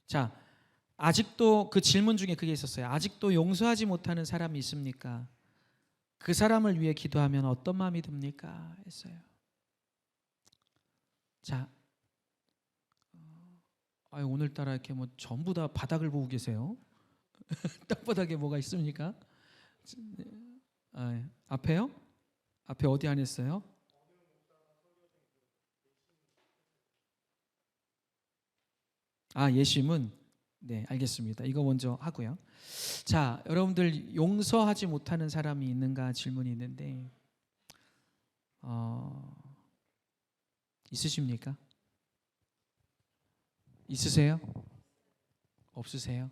자, 아직도 그 질문 중에 그게 있었어요. 아직도 용서하지 못하는 사람이 있습니까? 그 사람을 위해 기도하면 어떤 마음이 듭니까? 했어요. 자, 오늘따라 이렇게 뭐 전부 다 바닥을 보고 계세요. 땅바닥에 뭐가 있습니까? 앞에요? 앞에 어디 안 했어요? 예심은 네, 알겠습니다. 이거 먼저 하고요. 자, 여러분들 용서하지 못하는 사람이 있는가 질문이 있는데 있으십니까? 있으세요? 없으세요?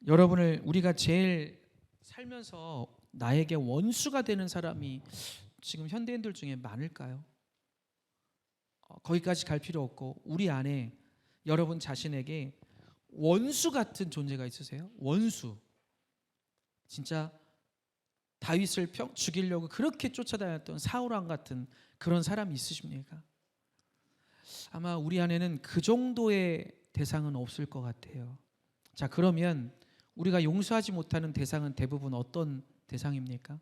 여러분을 우리가 제일 살면서 나에게 원수가 되는 사람이 지금 현대인들 중에 많을까요? 거기까지 갈 필요 없고 우리 안에 여러분 자신에게 원수 같은 존재가 있으세요? 원수. 진짜 다윗을 죽이려고 그렇게 쫓아다녔던 사울왕 같은 그런 사람이 있으십니까? 아마 우리 안에는 그 정도의 대상은 없을 것 같아요. 자, 그러면 우리가 용서하지 못하는 대상은 대부분 어떤 대상입니까?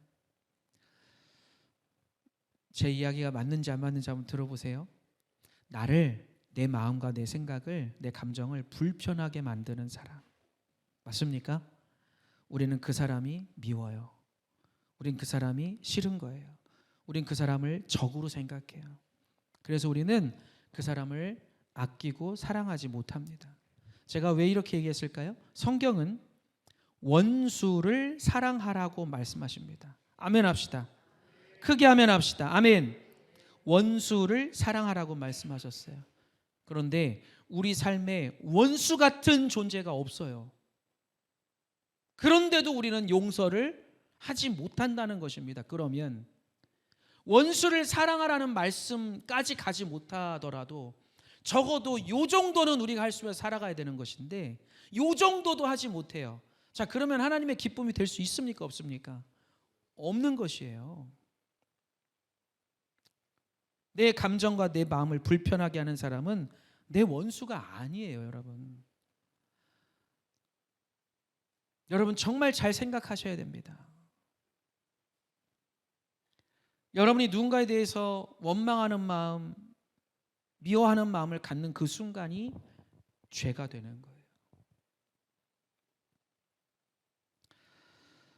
제 이야기가 맞는지 안 맞는지 한번 들어보세요. 나를, 내 마음과 내 생각을, 내 감정을 불편하게 만드는 사람. 맞습니까? 우리는 그 사람이 미워요. 우린 그 사람이 싫은 거예요. 우린 그 사람을 적으로 생각해요. 그래서 우리는 그 사람을 아끼고 사랑하지 못합니다. 제가 왜 이렇게 얘기했을까요? 성경은 원수를 사랑하라고 말씀하십니다. 아멘 합시다. 크게 아멘 합시다. 아멘. 원수를 사랑하라고 말씀하셨어요. 그런데 우리 삶에 원수 같은 존재가 없어요. 그런데도 우리는 용서를 하지 못한다는 것입니다. 그러면 원수를 사랑하라는 말씀까지 가지 못하더라도 적어도 이 정도는 우리가 할 수 있어 살아가야 되는 것인데 이 정도도 하지 못해요. 자, 그러면 하나님의 기쁨이 될 수 있습니까? 없습니까? 없는 것이에요. 내 감정과 내 마음을 불편하게 하는 사람은 내 원수가 아니에요, 여러분. 여러분 정말 잘 생각하셔야 됩니다. 여러분이 누군가에 대해서 원망하는 마음, 미워하는 마음을 갖는 그 순간이 죄가 되는 거예요.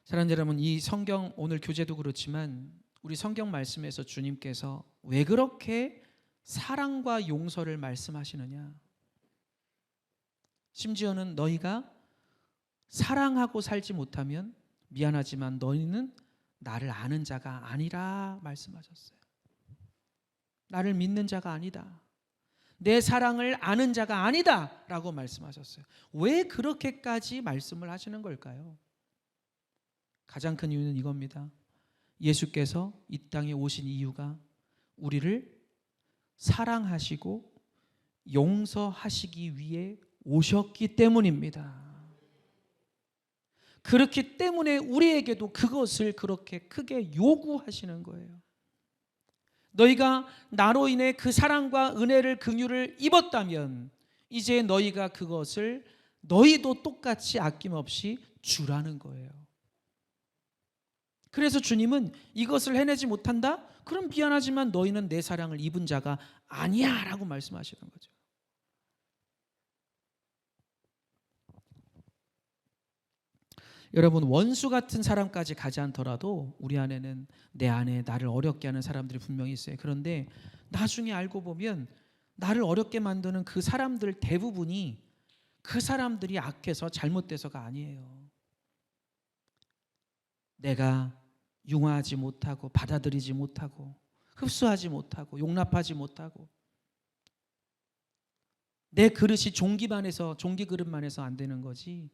사랑하는 여러분, 이 성경 오늘 교재도 그렇지만 우리 성경 말씀에서 주님께서 왜 그렇게 사랑과 용서를 말씀하시느냐? 심지어는 너희가 사랑하고 살지 못하면 미안하지만 너희는 나를 아는 자가 아니라 말씀하셨어요. 나를 믿는 자가 아니다. 내 사랑을 아는 자가 아니다 라고 말씀하셨어요. 왜 그렇게까지 말씀을 하시는 걸까요? 가장 큰 이유는 이겁니다. 예수께서 이 땅에 오신 이유가 우리를 사랑하시고 용서하시기 위해 오셨기 때문입니다. 그렇기 때문에 우리에게도 그것을 그렇게 크게 요구하시는 거예요. 너희가 나로 인해 그 사랑과 은혜를 긍휼을 입었다면 이제 너희가 그것을 너희도 똑같이 아낌없이 주라는 거예요. 그래서 주님은 이것을 해내지 못한다? 그럼 미안하지만 너희는 내 사랑을 입은 자가 아니야 라고 말씀하시는 거죠. 여러분 원수 같은 사람까지 가지 않더라도 우리 안에는 내 안에 나를 어렵게 하는 사람들이 분명히 있어요. 그런데 나중에 알고 보면 나를 어렵게 만드는 그 사람들 대부분이 그 사람들이 악해서 잘못돼서가 아니에요. 내가 융화하지 못하고 받아들이지 못하고 흡수하지 못하고 용납하지 못하고 내 그릇이 종기 그릇만 해서 안 되는 거지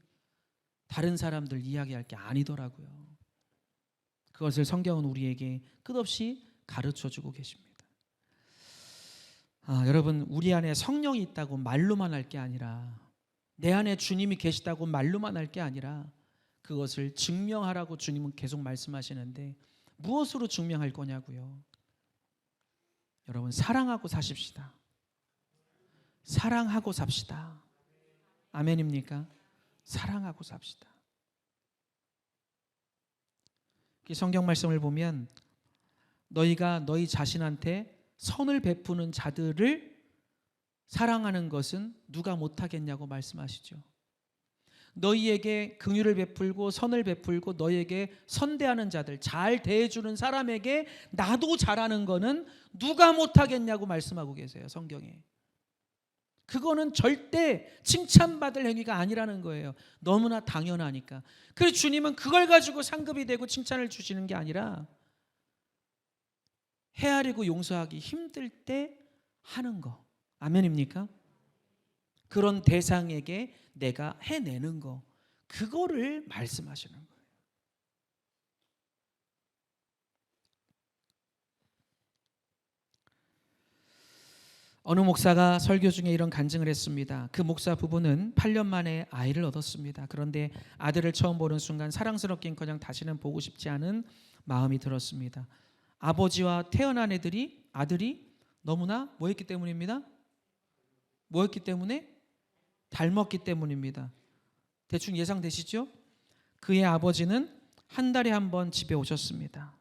다른 사람들 이야기할 게 아니더라고요. 그것을 성경은 우리에게 끝없이 가르쳐주고 계십니다. 여러분 우리 안에 성령이 있다고 말로만 할 게 아니라 내 안에 주님이 계시다고 말로만 할 게 아니라 그것을 증명하라고 주님은 계속 말씀하시는데 무엇으로 증명할 거냐고요. 여러분 사랑하고 사십시다. 사랑하고 삽시다. 아멘입니까? 사랑하고 삽시다. 성경 말씀을 보면 너희가 너희 자신한테 선을 베푸는 자들을 사랑하는 것은 누가 못하겠냐고 말씀하시죠. 너희에게 긍휼을 베풀고 선을 베풀고 너희에게 선대하는 자들, 잘 대해주는 사람에게 나도 잘하는 거는 누가 못하겠냐고 말씀하고 계세요, 성경에. 그거는 절대 칭찬받을 행위가 아니라는 거예요. 너무나 당연하니까. 그래서 주님은 그걸 가지고 상급이 되고 칭찬을 주시는 게 아니라 헤아리고 용서하기 힘들 때 하는 거. 아멘입니까? 그런 대상에게 내가 해내는 거, 그거를 말씀하시는 거예요. 어느 목사가 설교 중에 이런 간증을 했습니다. 그 목사 부부는 8년 만에 아이를 얻었습니다. 그런데 아들을 처음 보는 순간 사랑스럽긴커녕 다시는 보고 싶지 않은 마음이 들었습니다. 아버지와 태어난 아들이 너무나 뭐였기 때문입니다? 뭐였기 때문에? 닮았기 때문입니다. 대충 예상되시죠? 그의 아버지는 한 달에 한 번 집에 오셨습니다.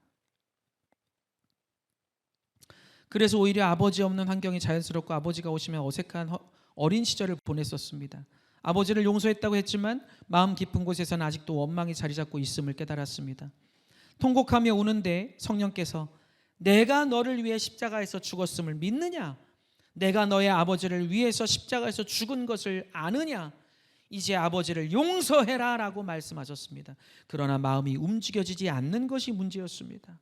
그래서 오히려 아버지 없는 환경이 자연스럽고 아버지가 오시면 어색한 어린 시절을 보냈었습니다. 아버지를 용서했다고 했지만 마음 깊은 곳에서는 아직도 원망이 자리 잡고 있음을 깨달았습니다. 통곡하며 우는데 성령께서 내가 너를 위해 십자가에서 죽었음을 믿느냐? 내가 너의 아버지를 위해서 십자가에서 죽은 것을 아느냐? 이제 아버지를 용서해라 라고 말씀하셨습니다. 그러나 마음이 움직여지지 않는 것이 문제였습니다.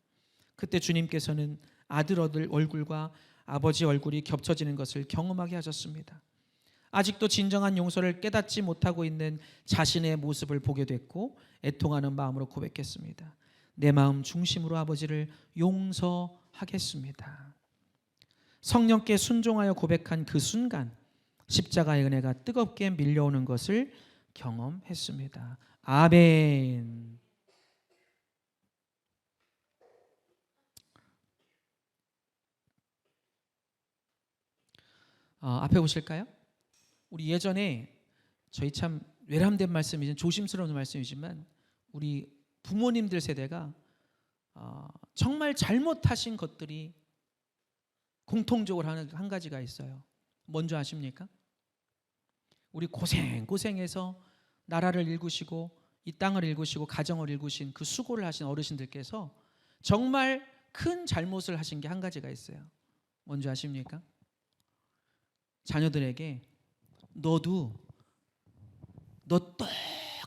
그때 주님께서는 아들 얼굴과 아버지 얼굴이 겹쳐지는 것을 경험하게 하셨습니다. 아직도 진정한 용서를 깨닫지 못하고 있는 자신의 모습을 보게 됐고 애통하는 마음으로 고백했습니다. 내 마음 중심으로 아버지를 용서하겠습니다. 성령께 순종하여 고백한 그 순간 십자가의 은혜가 뜨겁게 밀려오는 것을 경험했습니다. 아멘. 앞에 보실까요? 우리 예전에 저희 참 외람된 말씀이지만 조심스러운 말씀이지만 우리 부모님들 세대가 정말 잘못하신 것들이 공통적으로 한 가지가 있어요. 뭔지 아십니까? 우리 고생해서 나라를 일구시고 이 땅을 일구시고 가정을 일구신 그 수고를 하신 어르신들께서 정말 큰 잘못을 하신 게 한 가지가 있어요. 뭔지 아십니까? 자녀들에게 너 똑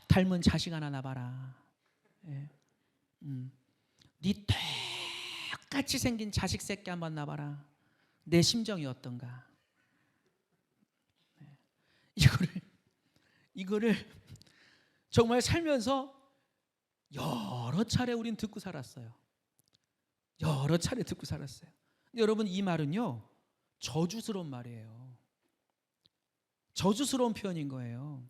닮은 자식 하나 낳아봐라. 예. 네 똑같이 생긴 자식 새끼 한번 낳아봐라. 내 심정이 어떤가. 이거를 정말 살면서 여러 차례 우린 듣고 살았어요. 여러 차례 듣고 살았어요. 근데 여러분 이 말은요 저주스러운 말이에요. 저주스러운 표현인 거예요.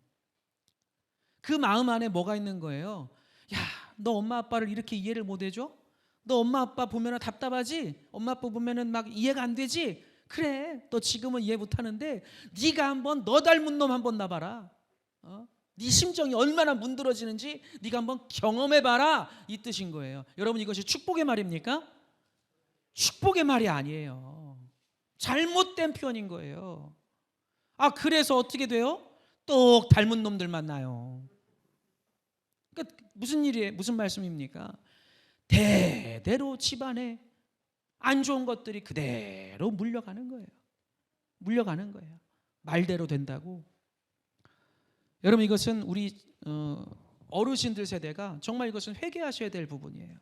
그 마음 안에 뭐가 있는 거예요? 야, 너 엄마 아빠를 이렇게 이해를 못 해줘? 너 엄마 아빠 보면 답답하지? 엄마 아빠 보면 막 이해가 안 되지? 그래, 너 지금은 이해 못하는데 네가 한번 너 닮은 놈 한번 낳아봐라. 네 심정이 얼마나 문드러지는지 네가 한번 경험해봐라, 이 뜻인 거예요. 여러분 이것이 축복의 말입니까? 축복의 말이 아니에요. 잘못된 표현인 거예요. 그래서 어떻게 돼요? 똑 닮은 놈들 만나요. 그러니까 무슨 말씀입니까? 대대로 집안에 안 좋은 것들이 그대로 물려가는 거예요. 물려가는 거예요. 말대로 된다고. 여러분 이것은 우리 어르신들 세대가 정말 이것은 회개하셔야 될 부분이에요.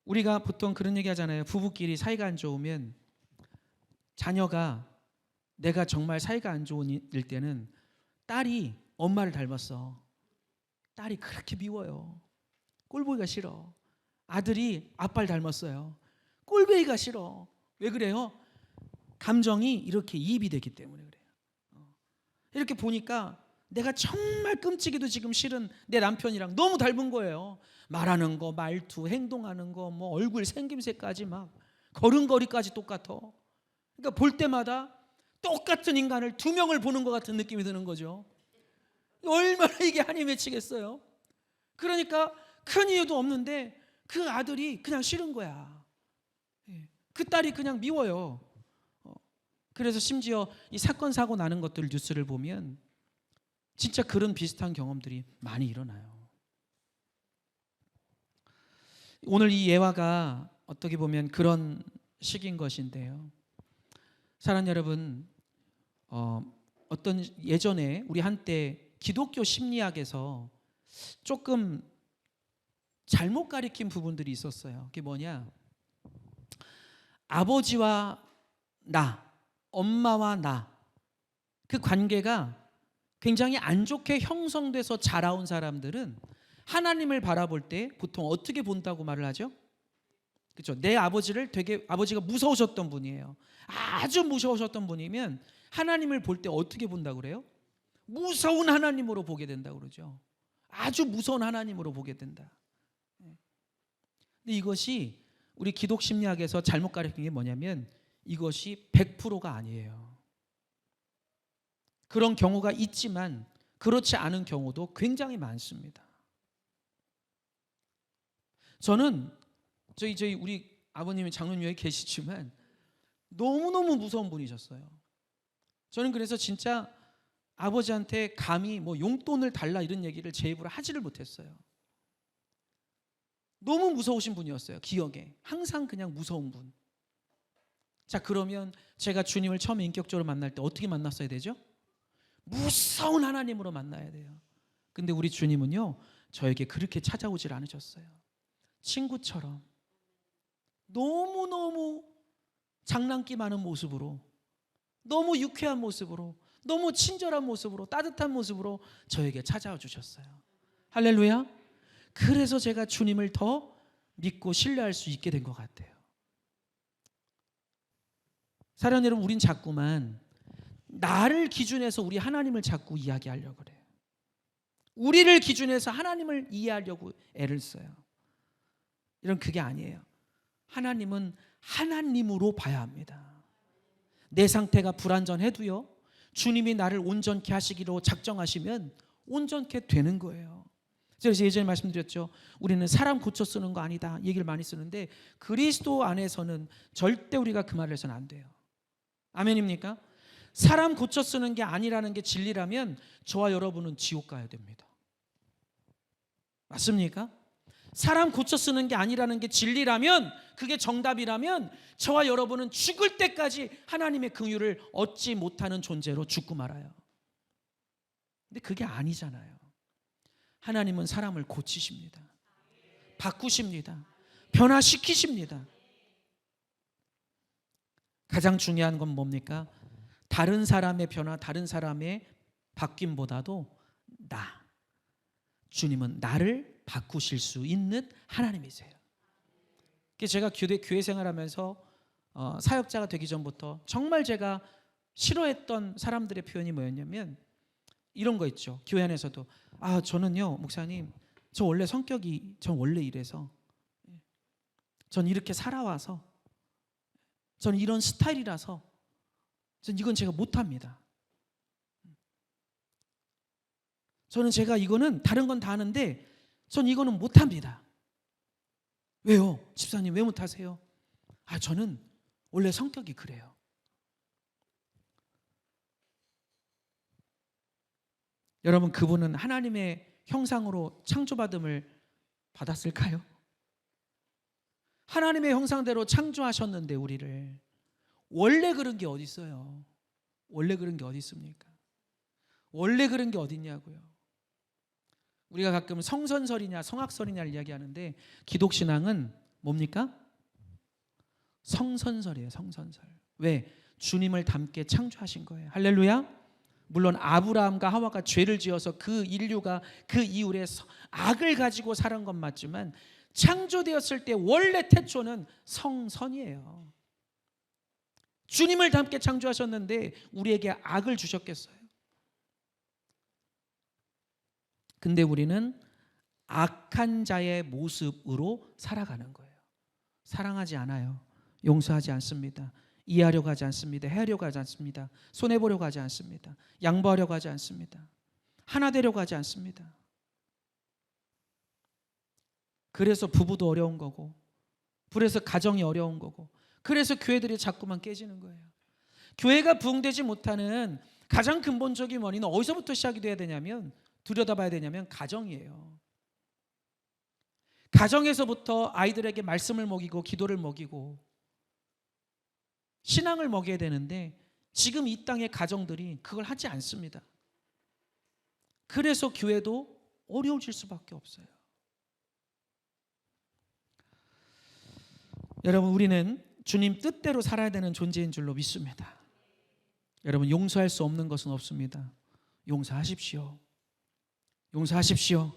우리가 보통 그런 얘기 하잖아요. 부부끼리 사이가 안 좋으면 자녀가 내가 정말 사이가 안 좋은 일 때는 딸이 엄마를 닮았어. 딸이 그렇게 미워요. 꼴보기가 싫어. 아들이 아빠를 닮았어요. 꼴보기가 싫어. 왜 그래요? 감정이 이렇게 이입이 되기 때문에 그래요. 이렇게 보니까 내가 정말 끔찍이도 지금 싫은 내 남편이랑 너무 닮은 거예요. 말하는 거, 말투, 행동하는 거, 뭐 얼굴 생김새까지 막 걸음걸이까지 똑같아. 그러니까 볼 때마다 똑같은 인간을 두 명을 보는 것 같은 느낌이 드는 거죠. 얼마나 이게 한이 맺히겠어요. 그러니까 큰 이유도 없는데 그 아들이 그냥 싫은 거야. 그 딸이 그냥 미워요. 그래서 심지어 이 사건 사고 나는 것들 뉴스를 보면 진짜 그런 비슷한 경험들이 많이 일어나요. 오늘 이 예화가 어떻게 보면 그런 식인 것인데요. 사랑하는 여러분, 어떤 예전에 우리 한때 기독교 심리학에서 조금 잘못 가리킨 부분들이 있었어요. 그게 뭐냐? 아버지와 나, 엄마와 나, 그 관계가 굉장히 안 좋게 형성돼서 자라온 사람들은 하나님을 바라볼 때 보통 어떻게 본다고 말을 하죠? 그렇죠? 내 아버지를 되게 아버지가 무서우셨던 분이에요. 아주 무서우셨던 분이면 하나님을 볼 때 어떻게 본다고 그래요? 무서운 하나님으로 보게 된다고 그러죠. 아주 무서운 하나님으로 보게 된다. 근데 이것이 우리 기독 심리학에서 잘못 가르친 게 뭐냐면 이것이 100%가 아니에요. 그런 경우가 있지만 그렇지 않은 경우도 굉장히 많습니다. 저는 저희 우리 아버님이 장로님이 계시지만 너무너무 무서운 분이셨어요. 저는 그래서 진짜 아버지한테 감히 뭐 용돈을 달라 이런 얘기를 제 입으로 하지를 못했어요. 너무 무서우신 분이었어요. 기억에 항상 그냥 무서운 분. 자, 그러면 제가 주님을 처음에 인격적으로 만날 때 어떻게 만났어야 되죠? 무서운 하나님으로 만나야 돼요. 근데 우리 주님은요, 저에게 그렇게 찾아오질 않으셨어요. 친구처럼 너무너무 장난기 많은 모습으로, 너무 유쾌한 모습으로, 너무 친절한 모습으로, 따뜻한 모습으로 저에게 찾아와 주셨어요. 할렐루야. 그래서 제가 주님을 더 믿고 신뢰할 수 있게 된 것 같아요. 사랑하는 여러분, 우린 자꾸만 나를 기준해서 우리 하나님을 자꾸 이야기하려고 그래요. 우리를 기준해서 하나님을 이해하려고 애를 써요. 이런 그게 아니에요. 하나님은 하나님으로 봐야 합니다. 내 상태가 불완전해도요, 주님이 나를 온전케 하시기로 작정하시면 온전케 되는 거예요. 그래서 예전에 말씀드렸죠. 우리는 사람 고쳐 쓰는 거 아니다 얘기를 많이 쓰는데 그리스도 안에서는 절대 우리가 그 말을 해서는 안 돼요. 아멘입니까? 사람 고쳐 쓰는 게 아니라는 게 진리라면 저와 여러분은 지옥 가야 됩니다. 맞습니까? 사람 고쳐 쓰는 게 아니라는 게 진리라면, 그게 정답이라면 저와 여러분은 죽을 때까지 하나님의 긍휼을 얻지 못하는 존재로 죽고 말아요. 근데 그게 아니잖아요. 하나님은 사람을 고치십니다. 바꾸십니다. 변화시키십니다. 가장 중요한 건 뭡니까? 다른 사람의 변화, 다른 사람의 바뀜보다도 주님은 나를 바꾸실 수 있는 하나님이세요. 제가 교회 생활하면서 사역자가 되기 전부터 정말 제가 싫어했던 사람들의 표현이 뭐였냐면 이런 거 있죠. 교회 안에서도 저는요 목사님, 저 원래 성격이 전 원래 이래서, 전 이렇게 살아와서, 전 이런 스타일이라서 전 이건 제가 못합니다. 저는 제가 이거는 다른 건 다 하는데 전 이거는 못합니다. 왜요? 집사님 왜 못하세요? 저는 원래 성격이 그래요. 여러분, 그분은 하나님의 형상으로 창조받음을 받았을까요? 하나님의 형상대로 창조하셨는데 우리를 원래 그런 게 어디 있어요? 원래 그런 게 어디 있습니까? 원래 그런 게 어디 있냐고요. 우리가 가끔 성선설이냐 성악설이냐를 이야기하는데 기독신앙은 뭡니까? 성선설이에요. 성선설. 왜? 주님을 닮게 창조하신 거예요. 할렐루야. 물론 아브라함과 하와가 죄를 지어서 그 인류가 그 이후에 악을 가지고 살은 건 맞지만 창조되었을 때 원래 태초는 성선이에요. 주님을 닮게 창조하셨는데 우리에게 악을 주셨겠어요? 근데 우리는 악한 자의 모습으로 살아가는 거예요. 사랑하지 않아요. 용서하지 않습니다. 이해하려고 하지 않습니다. 헤아려고 하지 않습니다. 손해보려고 하지 않습니다. 양보하려고 하지 않습니다. 하나 되려고 하지 않습니다. 그래서 부부도 어려운 거고, 그래서 가정이 어려운 거고, 그래서 교회들이 자꾸만 깨지는 거예요. 교회가 부흥되지 못하는 가장 근본적인 원인은 어디서부터 시작이 돼야 되냐면, 들여다봐야 되냐면 가정이에요. 가정에서부터 아이들에게 말씀을 먹이고 기도를 먹이고 신앙을 먹여야 되는데, 지금 이 땅의 가정들이 그걸 하지 않습니다. 그래서 교회도 어려워질 수밖에 없어요. 여러분, 우리는 주님 뜻대로 살아야 되는 존재인 줄로 믿습니다. 여러분, 용서할 수 없는 것은 없습니다. 용서하십시오. 용서하십시오.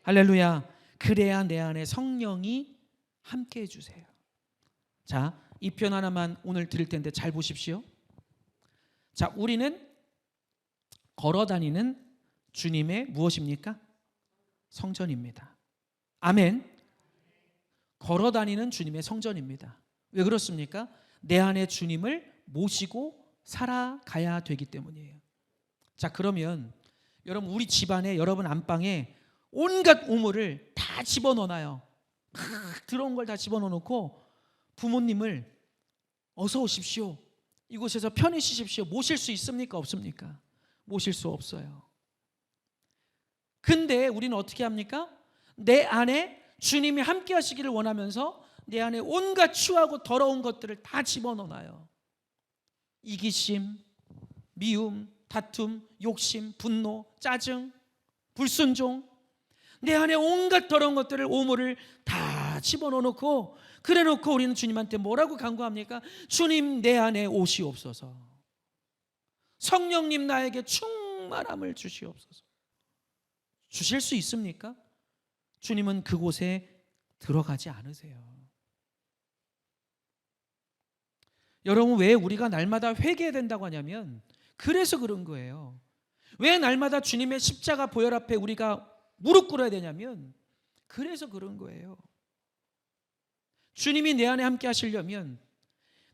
할렐루야. 그래야 내 안에 성령이 함께 해주세요. 자, 이 편 하나만 오늘 드릴 텐데 잘 보십시오. 자, 우리는 걸어다니는 주님의 무엇입니까? 성전입니다. 아멘. 걸어다니는 주님의 성전입니다. 왜 그렇습니까? 내 안에 주님을 모시고 살아가야 되기 때문이에요. 자, 그러면 여러분, 우리 집안에, 여러분 안방에 온갖 우물을 다 집어넣어놔요. 들어온 걸 다 집어넣어놓고 부모님을 어서 오십시오, 이곳에서 편히 쉬십시오, 모실 수 있습니까? 없습니까? 모실 수 없어요. 근데 우리는 어떻게 합니까? 내 안에 주님이 함께 하시기를 원하면서 내 안에 온갖 추하고 더러운 것들을 다 집어넣어놔요. 이기심, 미움, 다툼, 욕심, 분노, 짜증, 불순종, 내 안에 온갖 더러운 것들을, 오물을 다 집어넣어놓고, 그래놓고 우리는 주님한테 뭐라고 간구합니까? 주님, 내 안에 오시옵소서. 성령님, 나에게 충만함을 주시옵소서. 주실 수 있습니까? 주님은 그곳에 들어가지 않으세요. 여러분, 왜 우리가 날마다 회개해야 된다고 하냐면 그래서 그런 거예요. 왜 날마다 주님의 십자가 보혈 앞에 우리가 무릎 꿇어야 되냐면 그래서 그런 거예요. 주님이 내 안에 함께 하시려면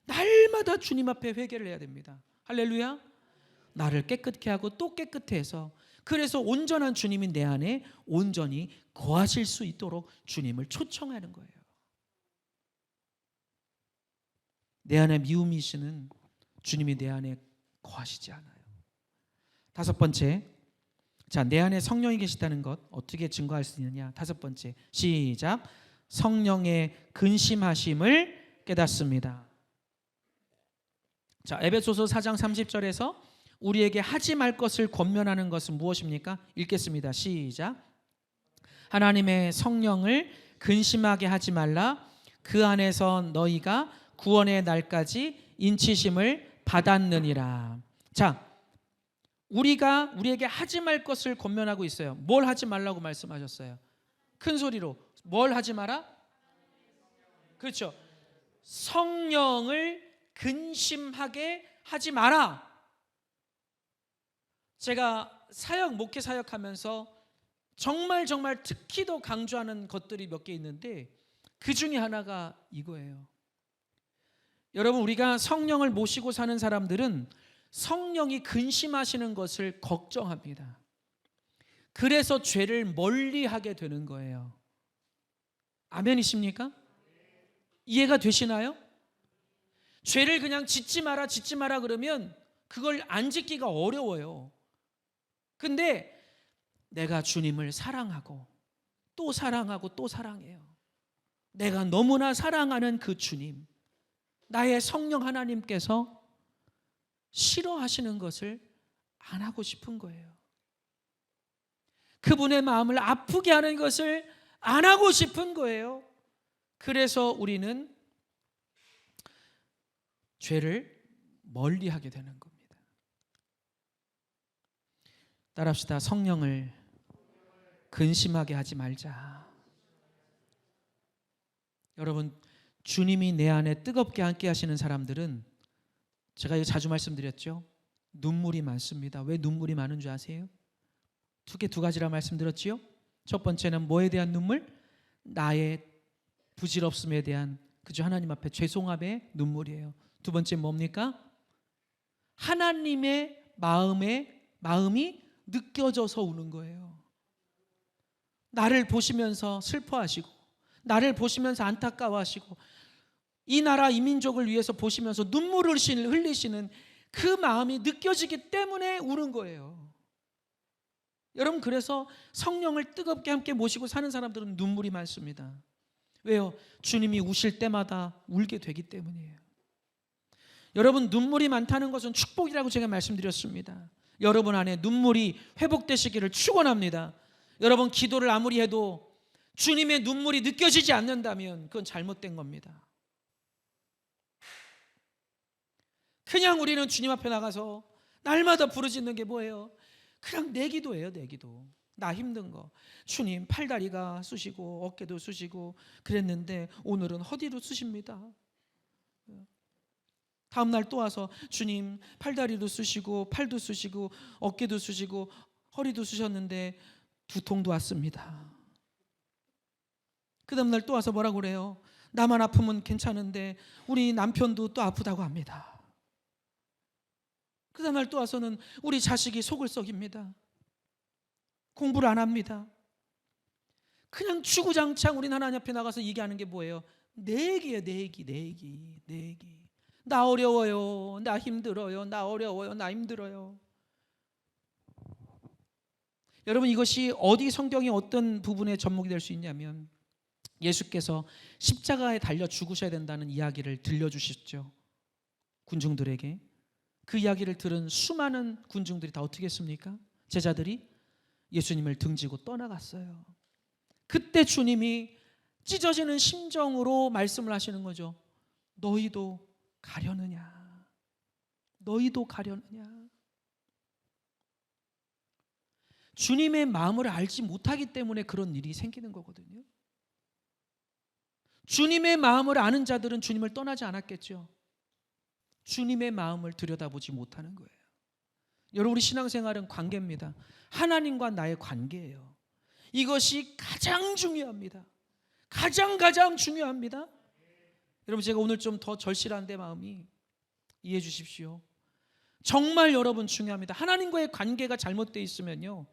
날마다 주님 앞에 회개를 해야 됩니다. 할렐루야. 나를 깨끗게 하고 또 깨끗게 해서, 그래서 온전한 주님이 내 안에 온전히 거하실 수 있도록 주님을 초청하는 거예요. 내 안에 미움이시는 주님이 내 안에 거하시지 않아요. 다섯 번째, 자, 내 안에 성령이 계시다는 것 어떻게 증거할 수 있느냐? 다섯 번째, 시작. 성령의 근심하심을 깨닫습니다. 자, 에베소서 4장 30절에서 우리에게 하지 말 것을 권면하는 것은 무엇입니까? 읽겠습니다. 시작. 하나님의 성령을 근심하게 하지 말라. 그 안에서 너희가 구원의 날까지 인치심을 받았느니라. 자, 우리에게 하지 말 것을 권면하고 있어요. 뭘 하지 말라고 말씀하셨어요? 큰 소리로. 뭘 하지 마라? 그렇죠. 성령을 근심하게 하지 마라. 제가 목회 사역하면서 정말 특히 더 강조하는 것들이 몇 개 있는데 그 중에 하나가 이거예요. 여러분, 우리가 성령을 모시고 사는 사람들은 성령이 근심하시는 것을 걱정합니다. 그래서 죄를 멀리하게 되는 거예요. 아멘이십니까? 이해가 되시나요? 죄를 그냥 짓지 마라 그러면 그걸 안 짓기가 어려워요. 근데 내가 주님을 사랑하고 또 사랑하고 또 사랑해요. 내가 너무나 사랑하는 그 주님, 나의 성령 하나님께서 싫어하시는 것을 안 하고 싶은 거예요. 그분의 마음을 아프게 하는 것을 안 하고 싶은 거예요. 그래서 우리는 죄를 멀리하게 되는 겁니다. 따라합시다. 성령을 근심하게 하지 말자. 여러분, 주님이 내 안에 뜨겁게 함께 하시는 사람들은, 제가 자주 말씀드렸죠, 눈물이 많습니다. 왜 눈물이 많은 줄 아세요? 두 가지라 말씀드렸지요. 첫 번째는 뭐에 대한 눈물? 나의 부질없음에 대한, 그죠, 하나님 앞에 죄송함의 눈물이에요. 두 번째 뭡니까? 하나님의 마음이 느껴져서 우는 거예요. 나를 보시면서 슬퍼하시고, 나를 보시면서 안타까워하시고, 이 나라 이 민족을 위해서 보시면서 눈물을 흘리시는 그 마음이 느껴지기 때문에 우는 거예요. 여러분, 그래서 성령을 뜨겁게 함께 모시고 사는 사람들은 눈물이 많습니다. 왜요? 주님이 우실 때마다 울게 되기 때문이에요. 여러분, 눈물이 많다는 것은 축복이라고 제가 말씀드렸습니다. 여러분 안에 눈물이 회복되시기를 축원합니다. 여러분, 기도를 아무리 해도 주님의 눈물이 느껴지지 않는다면 그건 잘못된 겁니다. 그냥 우리는 주님 앞에 나가서 날마다 부르짖는 게 뭐예요? 그냥 내 기도예요, 내 기도. 나 힘든 거. 주님, 팔다리가 쑤시고 어깨도 쑤시고 그랬는데 오늘은 허리도 쑤십니다. 다음 날 또 와서 주님, 팔다리도 쑤시고 팔도 쑤시고 어깨도 쑤시고 허리도 쑤셨는데 두통도 왔습니다. 그 다음 날 또 와서 뭐라고 그래요? 나만 아프면 괜찮은데 우리 남편도 또 아프다고 합니다. 그 다음 날 또 와서는 우리 자식이 속을 썩입니다. 공부를 안 합니다. 그냥 주구장창 우리 하나님 앞에 나가서 얘기하는 게 뭐예요? 내 얘기예요, 내 얘기. 나 어려워요, 나 힘들어요, 나 어려워요, 나 힘들어요. 여러분, 이것이 어디 성경의 어떤 부분에 접목이 될 수 있냐면 예수께서 십자가에 달려 죽으셔야 된다는 이야기를 들려주셨죠. 군중들에게. 그 이야기를 들은 수많은 군중들이 다 어떻게 했습니까? 제자들이 예수님을 등지고 떠나갔어요. 그때 주님이 찢어지는 심정으로 말씀을 하시는 거죠. 너희도 가려느냐? 너희도 가려느냐? 주님의 마음을 알지 못하기 때문에 그런 일이 생기는 거거든요. 주님의 마음을 아는 자들은 주님을 떠나지 않았겠죠. 주님의 마음을 들여다보지 못하는 거예요. 여러분, 우리 신앙생활은 관계입니다. 하나님과 나의 관계예요. 이것이 가장 중요합니다. 가장 중요합니다. 여러분, 제가 오늘 좀 더 절실한데 마음이 이해해 주십시오. 정말 여러분 중요합니다. 하나님과의 관계가 잘못되어 있으면요,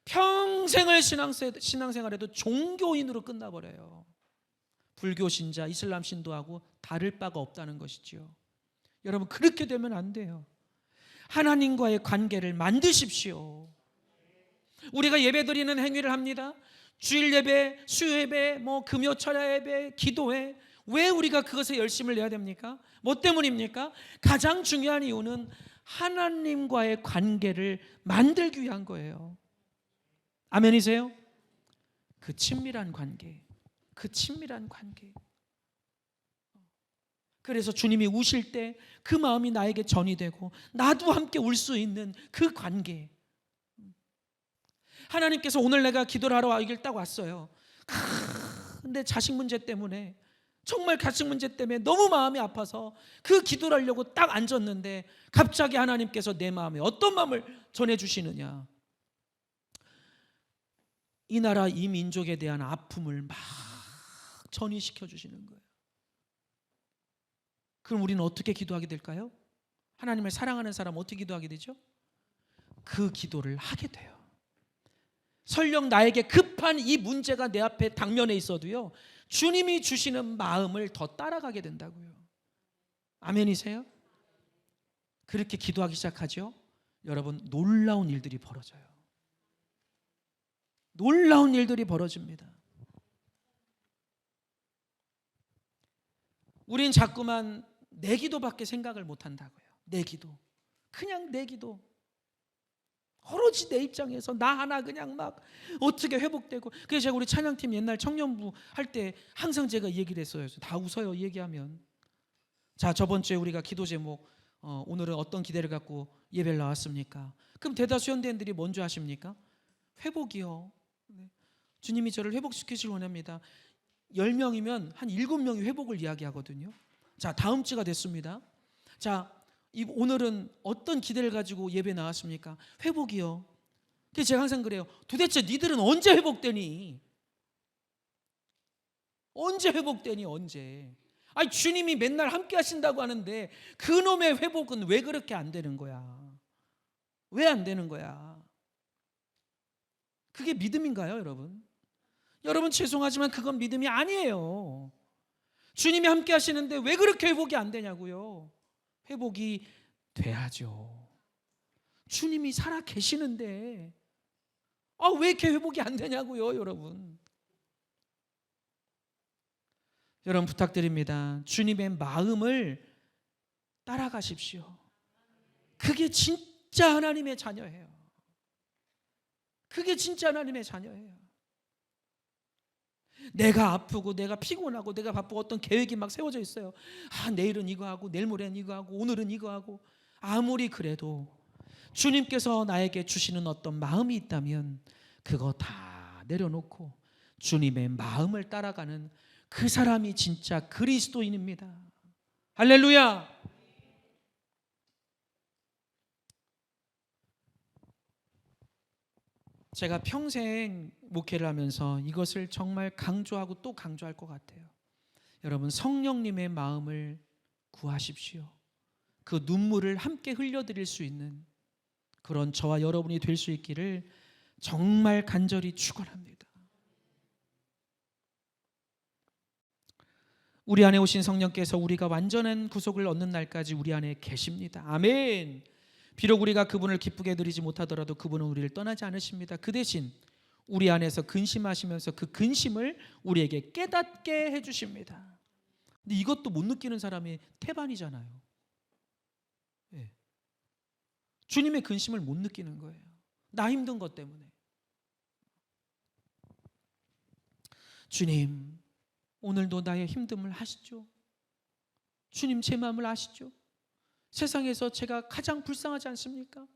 평생을 신앙생활해도 종교인으로 끝나버려요. 불교 신자, 이슬람 신도하고 다를 바가 없다는 것이죠. 여러분, 그렇게 되면 안 돼요. 하나님과의 관계를 만드십시오. 우리가 예배드리는 행위를 합니다. 주일 예배, 수요 예배, 금요 철야 예배, 기도회. 왜 우리가 그것에 열심을 내야 됩니까? 뭐 때문입니까? 가장 중요한 이유는 하나님과의 관계를 만들기 위한 거예요. 아멘이세요? 그 친밀한 관계. 그래서 주님이 우실 때 그 마음이 나에게 전이 되고 나도 함께 울 수 있는 그 관계. 하나님께서 오늘 내가 기도를 하러 여길 딱 왔어요. 근데 자식 문제 때문에, 정말 가식 문제 때문에 너무 마음이 아파서 그 기도를 하려고 딱 앉았는데 갑자기 하나님께서 내 마음에 어떤 마음을 전해주시느냐? 이 나라 이 민족에 대한 아픔을 막 전이시켜 주시는 거예요. 그럼 우리는 어떻게 기도하게 될까요? 하나님을 사랑하는 사람 어떻게 기도하게 되죠? 그 기도를 하게 돼요. 설령 나에게 급한 이 문제가 내 앞에 당면에 있어도요, 주님이 주시는 마음을 더 따라가게 된다고요. 아멘이세요? 그렇게 기도하기 시작하죠. 여러분, 놀라운 일들이 벌어져요. 놀라운 일들이 벌어집니다. 우린 자꾸만 내 기도밖에 생각을 못 한다고요. 내 기도. 그냥 내 기도. 오로지 내 입장에서 나 하나 그냥 막 어떻게 회복되고. 그래서 제가 우리 찬양팀 옛날 청년부 할 때 항상 제가 얘기를 했어요. 다 웃어요, 얘기하면. 자, 저번 주에 우리가 기도 제목, 오늘은 어떤 기대를 갖고 예배를 나왔습니까? 그럼 대다수 현대인들이 뭔지 아십니까? 회복이요. 주님이 저를 회복시키시길 원합니다. 10명이면 한 7명이 회복을 이야기하거든요. 자, 다음 주가 됐습니다. 자, 오늘은 어떤 기대를 가지고 예배 나왔습니까? 회복이요. 그래서 제가 항상 그래요. 도대체 니들은 언제 회복되니? 언제 회복되니? 언제? 아니 주님이 맨날 함께 하신다고 하는데 그놈의 회복은 왜 그렇게 안 되는 거야? 왜 안 되는 거야? 그게 믿음인가요, 여러분? 여러분 죄송하지만 그건 믿음이 아니에요. 주님이 함께 하시는데 왜 그렇게 회복이 안 되냐고요? 회복이 돼야죠. 주님이 살아 계시는데 왜 이렇게 회복이 안 되냐고요, 여러분? 여러분 부탁드립니다. 주님의 마음을 따라가십시오. 그게 진짜 하나님의 자녀예요. 그게 진짜 하나님의 자녀예요. 내가 아프고 내가 피곤하고 내가 바쁘고 어떤 계획이 막 세워져 있어요. 내일은 이거 하고 내일 모레는 이거 하고 오늘은 이거 하고. 아무리 그래도 주님께서 나에게 주시는 어떤 마음이 있다면 그거 다 내려놓고 주님의 마음을 따라가는 그 사람이 진짜 그리스도인입니다. 할렐루야. 제가 평생 목회를 하면서 이것을 정말 강조하고 또 강조할 것 같아요. 여러분 성령님의 마음을 구하십시오. 그 눈물을 함께 흘려드릴 수 있는 그런 저와 여러분이 될 수 있기를 정말 간절히 축원합니다. 우리 안에 오신 성령께서 우리가 완전한 구속을 얻는 날까지 우리 안에 계십니다. 아멘. 비록 우리가 그분을 기쁘게 드리지 못하더라도 그분은 우리를 떠나지 않으십니다. 그 대신 우리 안에서 근심하시면서 그 근심을 우리에게 깨닫게 해주십니다. 근데 이것도 못 느끼는 사람이 태반이잖아요. 네. 주님의 근심을 못 느끼는 거예요. 나 힘든 것 때문에. 주님, 오늘도 나의 힘듦을 아시죠? 주님 제 마음을 아시죠? 세상에서 제가 가장 불쌍하지 않습니까?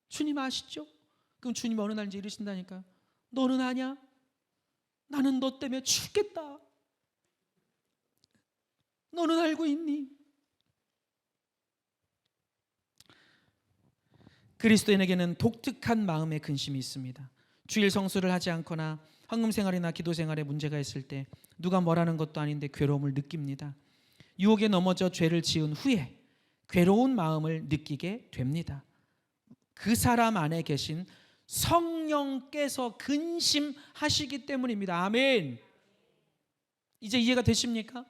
주님 아시죠? 그럼 주님 어느 날 이제 이러신다니까. 너는 아냐? 나는 너 때문에 죽겠다. 너는 알고 있니? 그리스도인에게는 독특한 마음의 근심이 있습니다. 주일 성수를 하지 않거나 헌금 생활이나 기도 생활에 문제가 있을 때 누가 뭐라는 것도 아닌데 괴로움을 느낍니다. 유혹에 넘어져 죄를 지은 후에 괴로운 마음을 느끼게 됩니다. 그 사람 안에 계신 성령께서 근심하시기 때문입니다. 아멘. 이제 이해가 되십니까?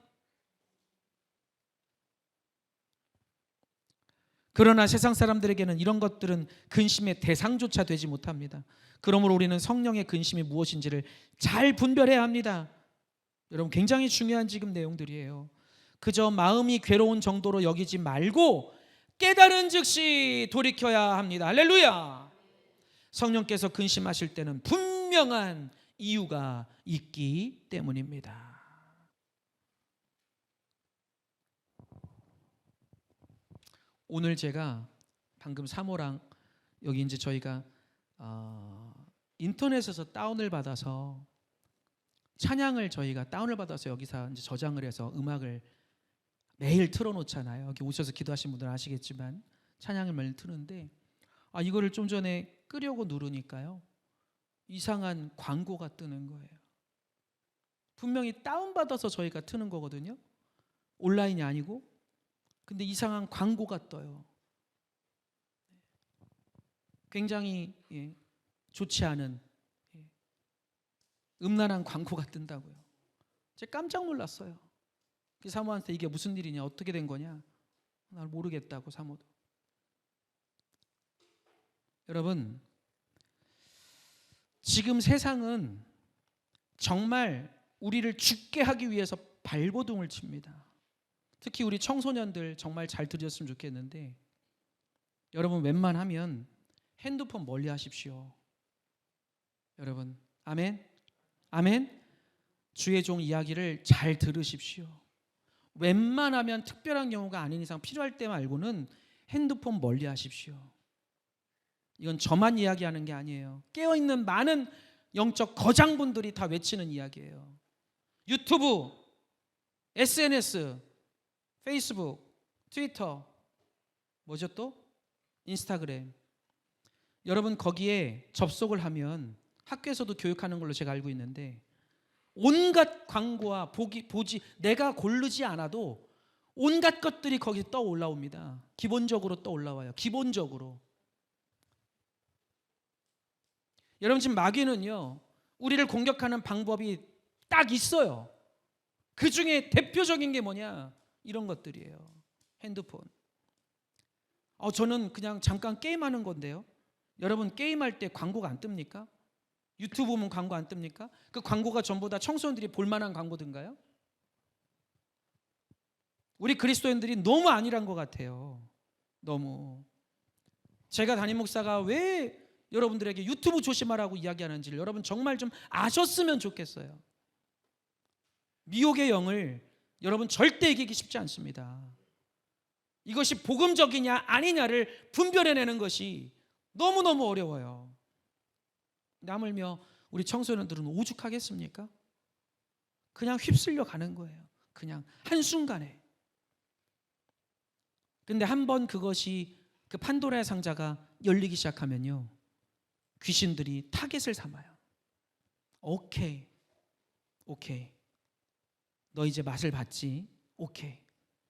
그러나 세상 사람들에게는 이런 것들은 근심의 대상조차 되지 못합니다. 그러므로 우리는 성령의 근심이 무엇인지를 잘 분별해야 합니다. 여러분 굉장히 중요한 지금 내용들이에요. 그저 마음이 괴로운 정도로 여기지 말고 깨달은 즉시 돌이켜야 합니다. 할렐루야. 성령께서 근심하실 때는 분명한 이유가 있기 때문입니다. 오늘 제가 방금 사모랑 여기 이제 저희가 인터넷에서 다운을 받아서 찬양을 저희가 다운을 받아서 여기서 이제 저장을 해서 음악을 매일 틀어놓잖아요. 여기 오셔서 기도하신 분들은 아시겠지만 찬양을 매일 트는데 이거를 좀 전에 끄려고 누르니까요 이상한 광고가 뜨는 거예요. 분명히 다운받아서 저희가 트는 거거든요. 온라인이 아니고. 근데 이상한 광고가 떠요. 굉장히 좋지 않은 음란한 광고가 뜬다고요. 제가 깜짝 놀랐어요. 사모한테 이게 무슨 일이냐, 어떻게 된 거냐, 날 모르겠다고. 사모도. 여러분 지금 세상은 정말 우리를 죽게 하기 위해서 발버둥을 칩니다. 특히 우리 청소년들 정말 잘 들으셨으면 좋겠는데 여러분 웬만하면 핸드폰 멀리 하십시오. 여러분 아멘. 아멘. 주의 종 이야기를 잘 들으십시오. 웬만하면 특별한 경우가 아닌 이상 필요할 때 말고는 핸드폰 멀리 하십시오. 이건 저만 이야기하는 게 아니에요. 깨어있는 많은 영적 거장분들이 다 외치는 이야기예요. 유튜브, SNS, 페이스북, 트위터, 뭐죠 또? 인스타그램. 여러분 거기에 접속을 하면 학교에서도 교육하는 걸로 제가 알고 있는데 온갖 광고와 보지 내가 고르지 않아도 온갖 것들이 거기 떠올라옵니다. 기본적으로 떠올라와요. 기본적으로. 여러분, 지금 마귀는요, 우리를 공격하는 방법이 딱 있어요. 그 중에 대표적인 게 뭐냐? 이런 것들이에요. 핸드폰. 저는 그냥 잠깐 게임하는 건데요. 여러분, 게임할 때 광고가 안 뜹니까? 유튜브 보면 광고 안 뜹니까? 그 광고가 전부 다 청소년들이 볼만한 광고든가요? 우리 그리스도인들이 너무 안일한 것 같아요. 너무. 제가 담임 목사가 왜 여러분들에게 유튜브 조심하라고 이야기하는지를 여러분 정말 좀 아셨으면 좋겠어요. 미혹의 영을 여러분 절대 이기기 쉽지 않습니다. 이것이 복음적이냐 아니냐를 분별해내는 것이 너무너무 어려워요. 하물며 우리 청소년들은 오죽하겠습니까? 그냥 휩쓸려 가는 거예요. 그냥 한순간에. 근데 한번 그것이 그 판도라의 상자가 열리기 시작하면요, 귀신들이 타겟을 삼아요. 오케이. 너 이제 맛을 봤지? 오케이.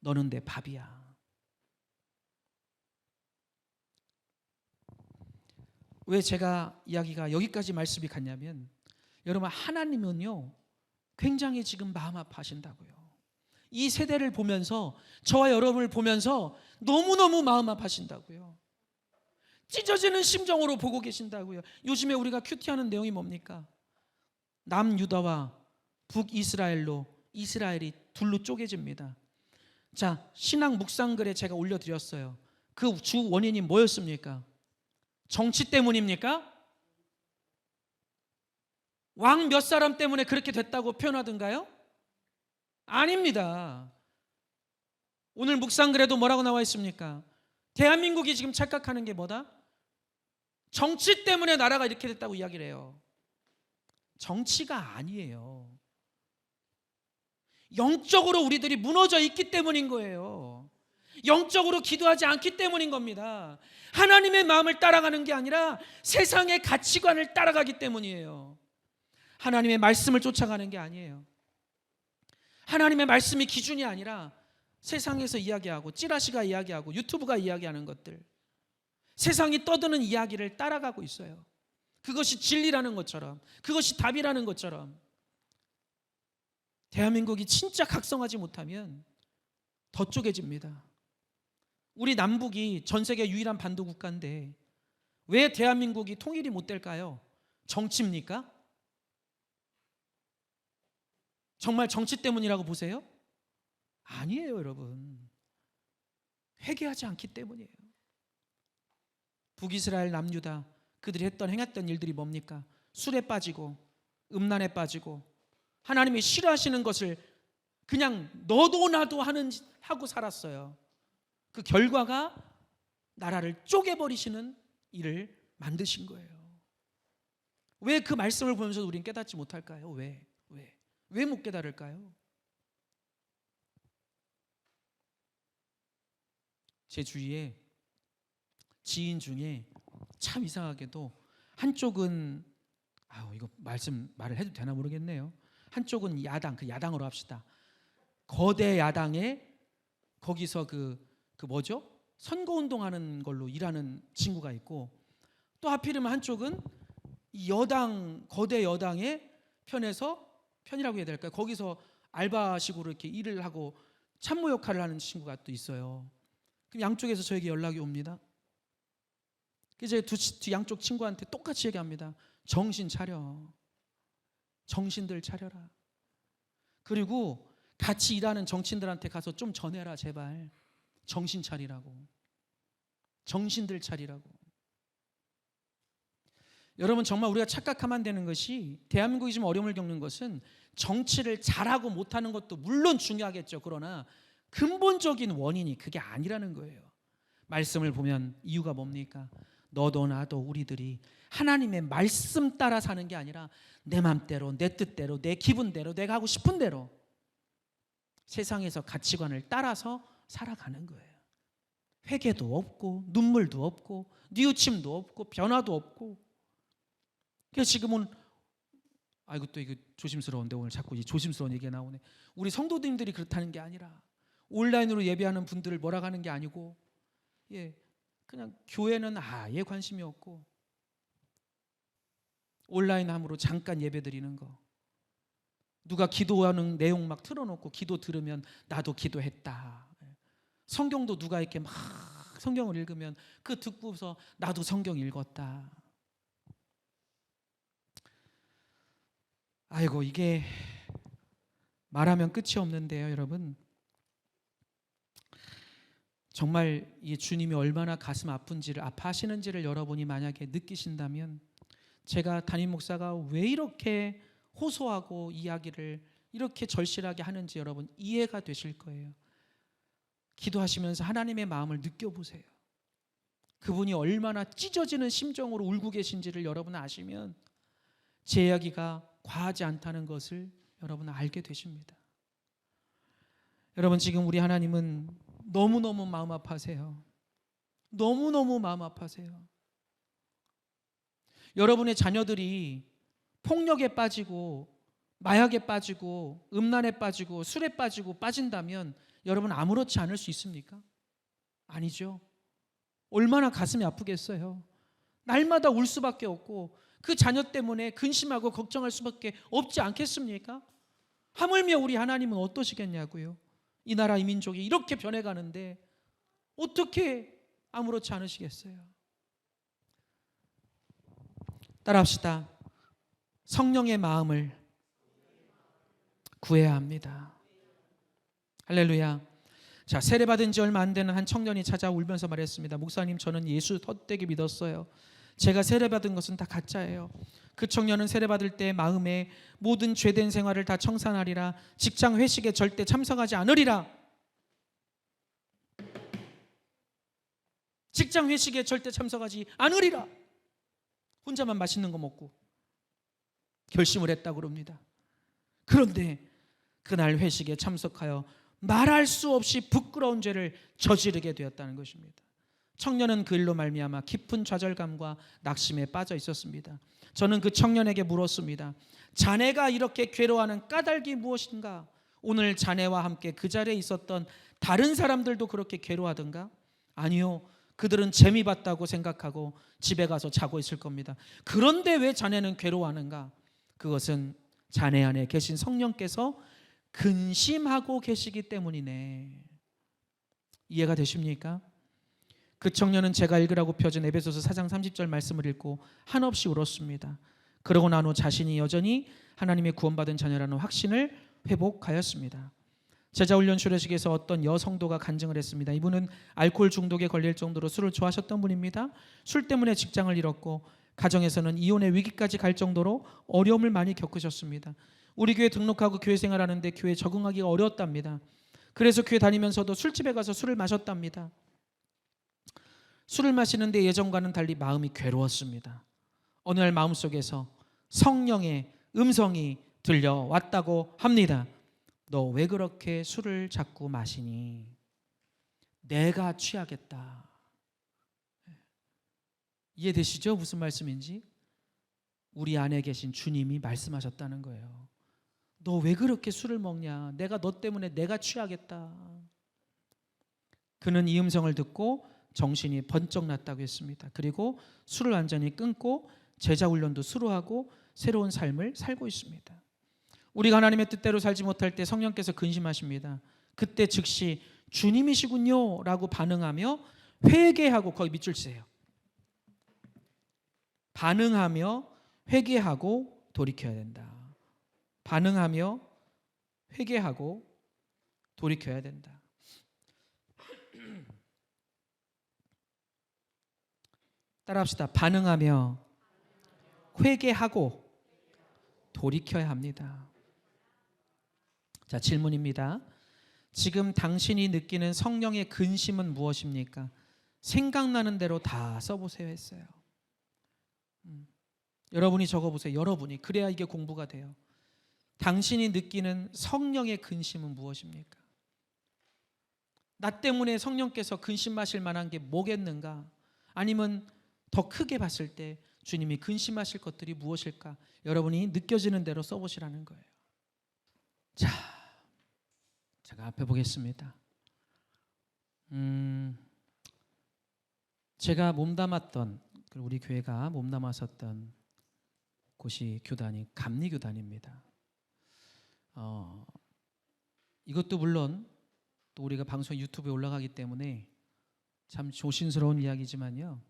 너는 내 밥이야. 왜 제가 이야기가 여기까지 말씀이 갔냐면, 여러분, 하나님은요 굉장히 지금 마음 아파하신다고요. 이 세대를 보면서, 저와 여러분을 보면서 너무너무 마음 아파하신다고요. 찢어지는 심정으로 보고 계신다고요. 요즘에 우리가 큐티하는 내용이 뭡니까? 남유다와 북이스라엘로 이스라엘이 둘로 쪼개집니다. 자, 신앙 묵상글에 제가 올려드렸어요. 그 주 원인이 뭐였습니까? 정치 때문입니까? 왕 몇 사람 때문에 그렇게 됐다고 표현하던가요? 아닙니다. 오늘 묵상글에도 뭐라고 나와 있습니까? 대한민국이 지금 착각하는 게 뭐다? 정치 때문에 나라가 이렇게 됐다고 이야기를 해요. 정치가 아니에요. 영적으로 우리들이 무너져 있기 때문인 거예요. 영적으로 기도하지 않기 때문인 겁니다. 하나님의 마음을 따라가는 게 아니라 세상의 가치관을 따라가기 때문이에요. 하나님의 말씀을 쫓아가는 게 아니에요. 하나님의 말씀이 기준이 아니라 세상에서 이야기하고 찌라시가 이야기하고 유튜브가 이야기하는 것들, 세상이 떠드는 이야기를 따라가고 있어요. 그것이 진리라는 것처럼, 그것이 답이라는 것처럼. 대한민국이 진짜 각성하지 못하면 더 쪼개집니다. 우리 남북이 전 세계 유일한 반도 국가인데 왜 대한민국이 통일이 못 될까요? 정치입니까? 정말 정치 때문이라고 보세요? 아니에요, 여러분. 회개하지 않기 때문이에요. 북이스라엘 남유다, 그들이 행했던 일들이 뭡니까? 술에 빠지고 음란에 빠지고 하나님이 싫어하시는 것을 그냥 너도 나도 하고 살았어요. 그 결과가 나라를 쪼개버리시는 일을 만드신 거예요. 왜 그 말씀을 보면서 우리는 깨닫지 못할까요? 왜 못 깨달을까요? 제 주위에 지인 중에 참 이상하게도 한쪽은 이거 말을 해도 되나 모르겠네요. 한쪽은 야당, 그 야당으로 합시다. 거대 야당에 거기서 그 뭐죠? 선거운동하는 걸로 일하는 친구가 있고, 또 하필이면 한쪽은 거대 여당의 편이라고 해야 될까요? 거기서 알바식으로 이렇게 일을 하고 참모 역할을 하는 친구가 또 있어요. 그럼 양쪽에서 저에게 연락이 옵니다. 그래서 양쪽 친구한테 똑같이 얘기합니다. 정신 차려. 정신들 차려라. 그리고 같이 일하는 정치인들한테 가서 좀 전해라, 제발. 정신 차리라고. 정신들 차리라고. 여러분, 정말 우리가 착각하면 안 되는 것이, 대한민국이 지금 어려움을 겪는 것은 정치를 잘하고 못하는 것도 물론 중요하겠죠. 그러나 근본적인 원인이 그게 아니라는 거예요. 말씀을 보면 이유가 뭡니까? 너도 나도 우리들이 하나님의 말씀 따라 사는 게 아니라 내 맘대로, 내 뜻대로, 내 기분대로, 내가 하고 싶은 대로 세상에서 가치관을 따라서 살아가는 거예요. 회개도 없고 눈물도 없고 뉘우침도 없고 변화도 없고. 그래서 지금은 아이고 또 이거 조심스러운데 오늘 자꾸 이 조심스러운 얘기가 나오네. 우리 성도님들이 그렇다는 게 아니라 온라인으로 예배하는 분들을 몰아가는 게 아니고 그냥 교회는 아예 관심이 없고 온라인함으로 잠깐 예배 드리는 거. 누가 기도하는 내용 막 틀어놓고 기도 들으면 나도 기도했다. 성경도 누가 이렇게 막 성경을 읽으면 그 듣고서 나도 성경 읽었다. 아이고 이게 말하면 끝이 없는데요, 여러분. 정말 이 주님이 얼마나 가슴 아픈지를 아파하시는지를 여러분이 만약에 느끼신다면 제가 담임 목사가 왜 이렇게 호소하고 이야기를 이렇게 절실하게 하는지 여러분 이해가 되실 거예요. 기도하시면서 하나님의 마음을 느껴보세요. 그분이 얼마나 찢어지는 심정으로 울고 계신지를 여러분 아시면 제 이야기가 과하지 않다는 것을 여러분 알게 되십니다. 여러분 지금 우리 하나님은 너무너무 마음 아파하세요. 너무너무 마음 아파하세요. 여러분의 자녀들이 폭력에 빠지고 마약에 빠지고 음란에 빠지고 술에 빠지고 빠진다면 여러분 아무렇지 않을 수 있습니까? 아니죠. 얼마나 가슴이 아프겠어요. 날마다 울 수밖에 없고 그 자녀 때문에 근심하고 걱정할 수밖에 없지 않겠습니까? 하물며 우리 하나님은 어떠시겠냐고요. 이 나라 이 민족이 이렇게 변해가는데 어떻게 아무렇지 않으시겠어요? 따라합시다. 성령의 마음을 구해야 합니다. 할렐루야. 자, 세례받은 지 얼마 안 되는 한 청년이 찾아 울면서 말했습니다. 목사님, 저는 예수 헛되게 믿었어요. 제가 세례받은 것은 다 가짜예요. 그 청년은 세례받을 때 마음에 모든 죄된 생활을 다 청산하리라, 직장 회식에 절대 참석하지 않으리라. 직장 회식에 절대 참석하지 않으리라. 혼자만 맛있는 거 먹고 결심을 했다고 그럽니다. 그런데 그날 회식에 참석하여 말할 수 없이 부끄러운 죄를 저지르게 되었다는 것입니다. 청년은 그 일로 말미암아 깊은 좌절감과 낙심에 빠져 있었습니다. 저는 그 청년에게 물었습니다. 자네가 이렇게 괴로워하는 까닭이 무엇인가? 오늘 자네와 함께 그 자리에 있었던 다른 사람들도 그렇게 괴로워하던가? 아니요, 그들은 재미 봤다고 생각하고 집에 가서 자고 있을 겁니다. 그런데 왜 자네는 괴로워하는가? 그것은 자네 안에 계신 성령께서 근심하고 계시기 때문이네. 이해가 되십니까? 그 청년은 제가 읽으라고 펴진 에베소서 4장 30절 말씀을 읽고 한없이 울었습니다. 그러고 난 후 자신이 여전히 하나님의 구원받은 자녀라는 확신을 회복하였습니다. 제자훈련 수료식에서 어떤 여성도가 간증을 했습니다. 이분은 알코올 중독에 걸릴 정도로 술을 좋아하셨던 분입니다. 술 때문에 직장을 잃었고 가정에서는 이혼의 위기까지 갈 정도로 어려움을 많이 겪으셨습니다. 우리 교회 등록하고 교회 생활하는데 교회에 적응하기가 어려웠답니다. 그래서 교회 다니면서도 술집에 가서 술을 마셨답니다. 술을 마시는데 예전과는 달리 마음이 괴로웠습니다. 어느 날 마음속에서 성령의 음성이 들려왔다고 합니다. 너 왜 그렇게 술을 자꾸 마시니? 내가 취하겠다. 이해되시죠? 무슨 말씀인지? 우리 안에 계신 주님이 말씀하셨다는 거예요. 너 왜 그렇게 술을 먹냐? 내가 너 때문에 내가 취하겠다. 그는 이 음성을 듣고 정신이 번쩍 났다고 했습니다. 그리고 술을 완전히 끊고 제자훈련도 수료하고 새로운 삶을 살고 있습니다. 우리가 하나님의 뜻대로 살지 못할 때 성령께서 근심하십니다. 그때 즉시 주님이시군요 라고 반응하며 회개하고, 거기 밑줄 치세요. 반응하며 회개하고 돌이켜야 된다. 반응하며 회개하고 돌이켜야 된다. 따라합시다. 반응하며 회개하고 돌이켜야 합니다. 자, 질문입니다. 지금 당신이 느끼는 성령의 근심은 무엇입니까? 생각나는 대로 다 써보세요 했어요. 여러분이 적어보세요. 여러분이. 그래야 이게 공부가 돼요. 당신이 느끼는 성령의 근심은 무엇입니까? 나 때문에 성령께서 근심하실 만한 게 뭐겠는가? 아니면 더 크게 봤을 때 주님이 근심하실 것들이 무엇일까? 여러분이 느껴지는 대로 써보시라는 거예요. 자, 제가 앞에 보겠습니다. 제가 몸담았던, 우리 교회가 몸담았었던 곳이 교단이 감리교단입니다. 이것도 물론 또 우리가 방송 유튜브에 올라가기 때문에 참 조심스러운 이야기지만요.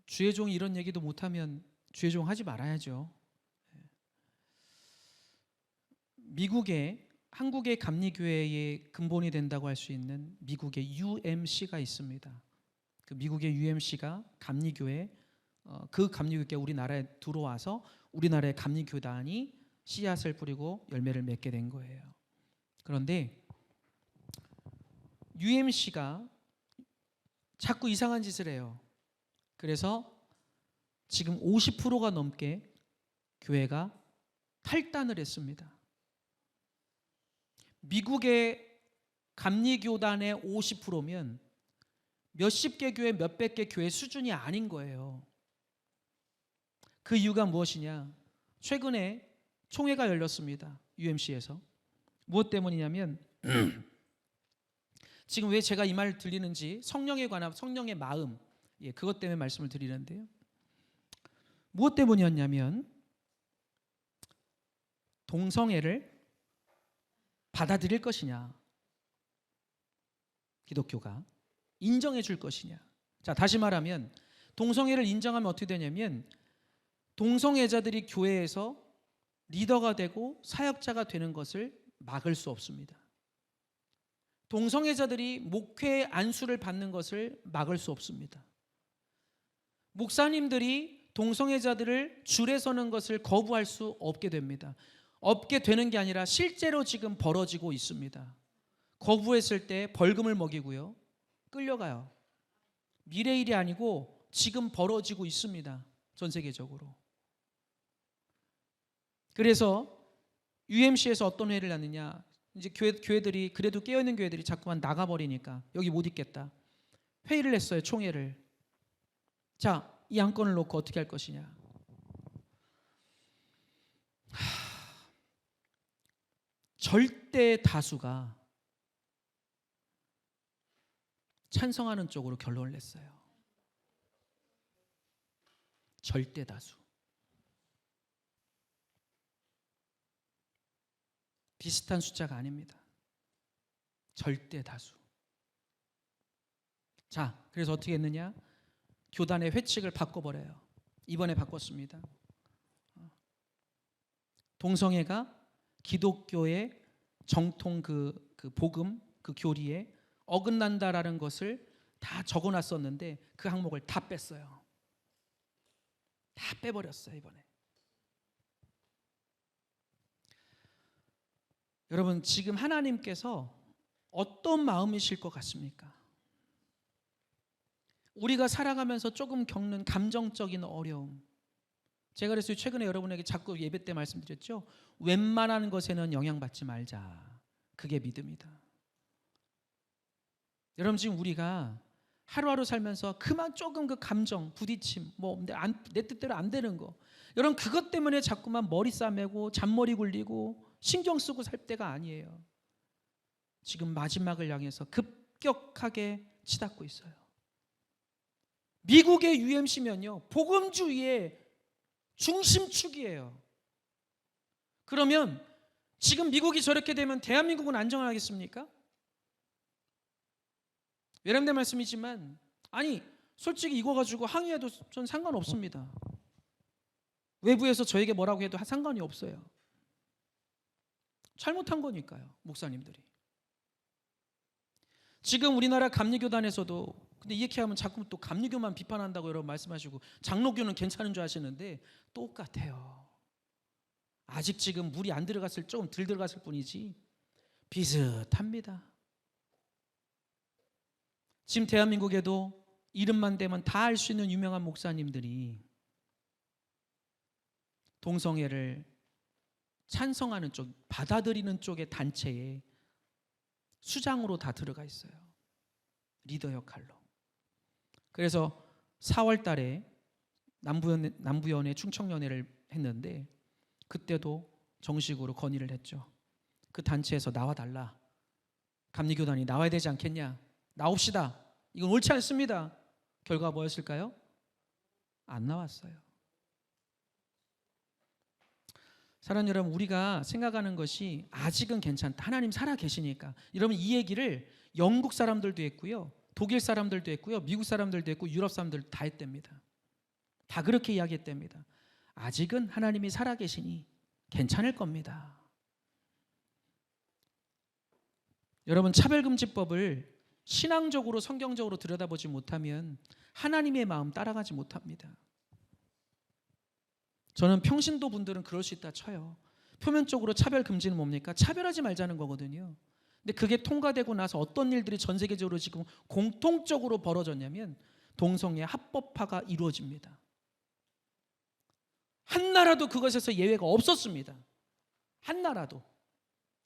주의 종이 이런 얘기도 못하면 주의 종 하지 말아야죠. 한국의 감리교회의 근본이 된다고 할 수 있는 미국의 UMC가 있습니다. 그 미국의 UMC가 감리교회, 그 감리교회가 우리나라에 들어와서 우리나라의 감리교단이 씨앗을 뿌리고 열매를 맺게 된 거예요. 그런데 UMC가 자꾸 이상한 짓을 해요. 그래서 지금 50%가 넘게 교회가 탈단을 했습니다. 미국의 감리교단의 50%면 몇십 개 교회, 몇백 개 교회 수준이 아닌 거예요. 그 이유가 무엇이냐? 최근에 총회가 열렸습니다. UMC에서. 무엇 때문이냐면 지금 왜 제가 이 말을 들리는지 성령에 관한 성령의 마음, 그것 때문에 말씀을 드리는데요. 무엇 때문이었냐면 동성애를 받아들일 것이냐, 기독교가 인정해 줄 것이냐. 자, 다시 말하면 동성애를 인정하면 어떻게 되냐면 동성애자들이 교회에서 리더가 되고 사역자가 되는 것을 막을 수 없습니다. 동성애자들이 목회 안수를 받는 것을 막을 수 없습니다. 목사님들이 동성애자들을 줄에 서는 것을 거부할 수 없게 됩니다. 없게 되는 게 아니라 실제로 지금 벌어지고 있습니다. 거부했을 때 벌금을 먹이고요, 끌려가요. 미래일이 아니고 지금 벌어지고 있습니다. 전 세계적으로. 그래서 UMC에서 어떤 회의를 하느냐, 이제 교회들이 그래도 깨어있는 교회들이 자꾸만 나가버리니까 여기 못 있겠다. 회의를 했어요. 총회를. 자, 이 안건을 놓고 어떻게 할 것이냐. 절대 다수가 찬성하는 쪽으로 결론을 냈어요. 절대 다수. 비슷한 숫자가 아닙니다. 절대 다수. 자, 그래서 어떻게 했느냐? 교단의 회칙을 바꿔버려요. 이번에 바꿨습니다. 동성애가 기독교의 정통 그 복음, 그 교리에 어긋난다라는 것을 다 적어놨었는데 그 항목을 다 뺐어요. 다 빼버렸어요, 이번에. 여러분, 지금 하나님께서 어떤 마음이실 것 같습니까? 우리가 살아가면서 조금 겪는 감정적인 어려움. 제가 그래서 최근에 여러분에게 자꾸 예배 때 말씀드렸죠. 웬만한 것에는 영향받지 말자. 그게 믿음이다. 여러분, 지금 우리가 하루하루 살면서 그만 조금 그 감정, 부딪힘, 내 뜻대로 안 되는 거, 여러분 그것 때문에 자꾸만 머리 싸매고 잔머리 굴리고 신경 쓰고 살 때가 아니에요. 지금 마지막을 향해서 급격하게 치닫고 있어요. 미국의 UMC면요, 복음주의의 중심축이에요. 그러면 지금 미국이 저렇게 되면 대한민국은 안정하겠습니까? 외람된 말씀이지만, 아니 솔직히 이거 가지고 항의해도 전 상관없습니다. 외부에서 저에게 뭐라고 해도 상관이 없어요. 잘못한 거니까요, 목사님들이. 지금 우리나라 감리교단에서도, 근데 이렇게 하면 자꾸 또 감리교만 비판한다고 여러분 말씀하시고 장로교는 괜찮은 줄 아시는데 똑같아요. 아직 지금 물이 안 들어갔을, 조금 덜 들어갔을 뿐이지 비슷합니다. 지금 대한민국에도 이름만 대면 다 알 수 있는 유명한 목사님들이 동성애를 찬성하는 쪽, 받아들이는 쪽의 단체에 수장으로 다 들어가 있어요. 리더 역할로. 그래서 4월 달에 남부연애 충청연애를 했는데 그때도 정식으로 건의를 했죠. 그 단체에서 나와달라. 감리교단이 나와야 되지 않겠냐. 나옵시다. 이건 옳지 않습니다. 결과가 뭐였을까요? 안 나왔어요. 사랑하는 여러분, 우리가 생각하는 것이 아직은 괜찮다. 하나님 살아 계시니까. 여러분, 이 얘기를 영국 사람들도 했고요, 독일 사람들도 했고요, 미국 사람들도 했고, 유럽 사람들도 다 했답니다. 다 그렇게 이야기했답니다. 아직은 하나님이 살아 계시니 괜찮을 겁니다. 여러분, 차별금지법을 신앙적으로 성경적으로 들여다보지 못하면 하나님의 마음 따라가지 못합니다. 저는 평신도 분들은 그럴 수 있다 쳐요. 표면적으로 차별금지는 뭡니까? 차별하지 말자는 거거든요. 근데 그게 통과되고 나서 어떤 일들이 전 세계적으로 지금 공통적으로 벌어졌냐면 동성애 합법화가 이루어집니다. 한 나라도 그것에서 예외가 없었습니다. 한 나라도.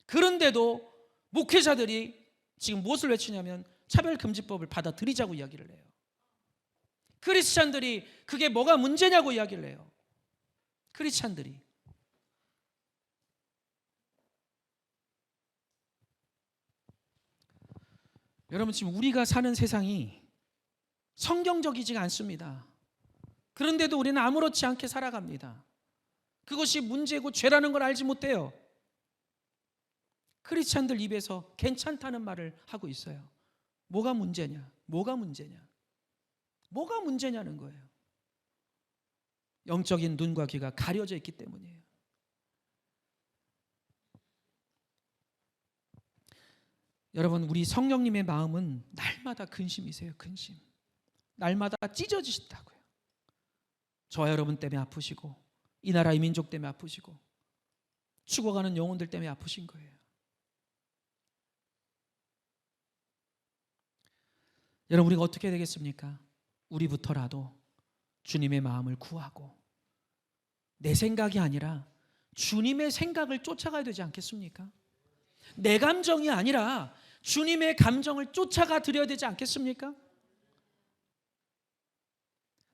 그런데도 목회자들이 지금 무엇을 외치냐면 차별금지법을 받아들이자고 이야기를 해요. 크리스찬들이 그게 뭐가 문제냐고 이야기를 해요. 크리스찬들이. 여러분, 지금 우리가 사는 세상이 성경적이지가 않습니다. 그런데도 우리는 아무렇지 않게 살아갑니다. 그것이 문제고 죄라는 걸 알지 못해요. 크리스찬들 입에서 괜찮다는 말을 하고 있어요. 뭐가 문제냐? 뭐가 문제냐? 뭐가 문제냐는 거예요. 영적인 눈과 귀가 가려져 있기 때문이에요. 여러분, 우리 성령님의 마음은 날마다 근심이세요. 근심. 날마다 찢어지신다고요. 저와 여러분 때문에 아프시고, 이 나라 이 민족 때문에 아프시고, 죽어가는 영혼들 때문에 아프신 거예요. 여러분, 우리가 어떻게 되겠습니까? 우리부터라도 주님의 마음을 구하고 내 생각이 아니라 주님의 생각을 쫓아가야 되지 않겠습니까? 내 감정이 아니라 주님의 감정을 쫓아가 드려야 되지 않겠습니까?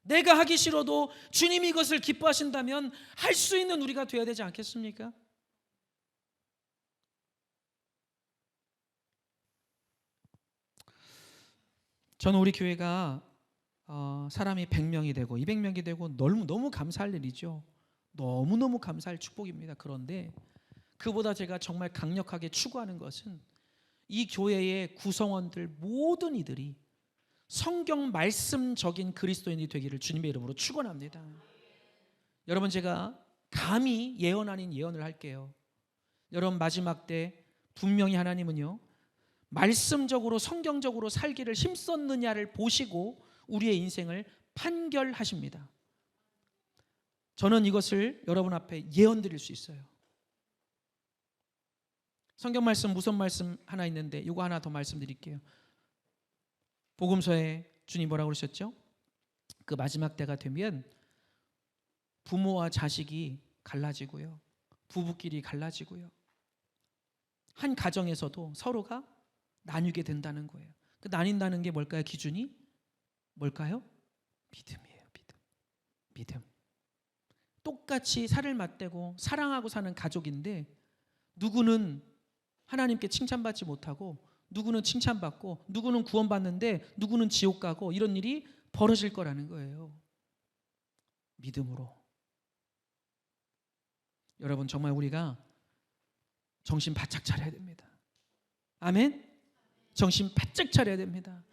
내가 하기 싫어도 주님이 이것을 기뻐하신다면 할 수 있는 우리가 되어야 되지 않겠습니까? 저는 우리 교회가 사람이 100명이 되고 200명이 되고 너무 감사할 일이죠. 너무너무 감사할 축복입니다. 그런데 그보다 제가 정말 강력하게 추구하는 것은 이 교회의 구성원들 모든 이들이 성경 말씀적인 그리스도인이 되기를 주님의 이름으로 축원합니다. 여러분, 제가 감히 예언 아닌 예언을 할게요. 여러분, 마지막 때 분명히 하나님은요, 말씀적으로 성경적으로 살기를 힘썼느냐를 보시고 우리의 인생을 판결하십니다. 저는 이것을 여러분 앞에 예언드릴 수 있어요. 성경 말씀, 무슨 말씀 하나 있는데 이거 하나 더 말씀드릴게요. 복음서에 주님 뭐라고 그러셨죠? 그 마지막 때가 되면 부모와 자식이 갈라지고요, 부부끼리 갈라지고요, 한 가정에서도 서로가 나뉘게 된다는 거예요. 그 나뉜다는 게 뭘까요? 기준이 뭘까요? 믿음이에요. 믿음. 똑같이 살을 맞대고 사랑하고 사는 가족인데 누구는 하나님께 칭찬받지 못하고 누구는 칭찬받고 누구는 구원받는데 누구는 지옥 가고 이런 일이 벌어질 거라는 거예요. 믿음으로. 여러분, 정말 우리가 정신 바짝 차려야 됩니다. 아멘? 정신 바짝 차려야 됩니다.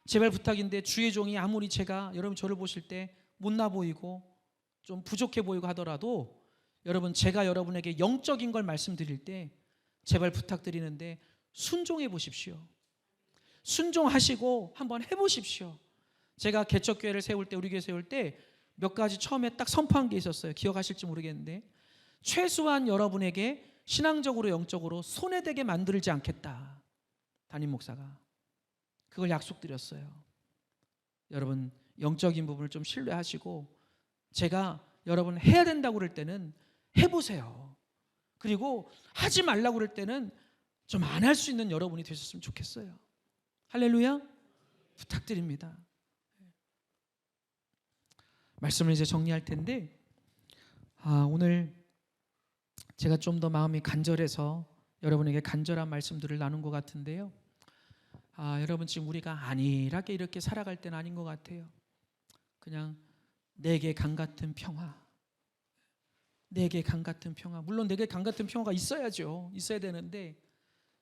제발 부탁인데 주의 종이 아무리 제가 여러분 저를 보실 때 못나 보이고 좀 부족해 보이고 하더라도 여러분, 제가 여러분에게 영적인 걸 말씀드릴 때 제발 부탁드리는데 순종해 보십시오. 순종하시고 한번 해보십시오. 제가 개척교회를 세울 때, 우리 교회 세울 때 몇 가지 처음에 딱 선포한 게 있었어요. 기억하실지 모르겠는데 최소한 여러분에게 신앙적으로 영적으로 손해되게 만들지 않겠다. 담임 목사가 그걸 약속드렸어요. 여러분, 영적인 부분을 좀 신뢰하시고 제가 여러분 해야 된다고 그럴 때는 해보세요. 그리고 하지 말라고 그럴 때는 좀 안 할 수 있는 여러분이 되셨으면 좋겠어요. 할렐루야. 부탁드립니다. 말씀을 이제 정리할 텐데, 오늘 제가 좀 더 마음이 간절해서 여러분에게 간절한 말씀들을 나눈 것 같은데요. 여러분 지금 우리가 안일하게 이렇게 살아갈 때는 아닌 것 같아요. 그냥 내게 강 같은 평화, 내게 강 같은 평화. 물론 내게 강 같은 평화가 있어야죠. 있어야 되는데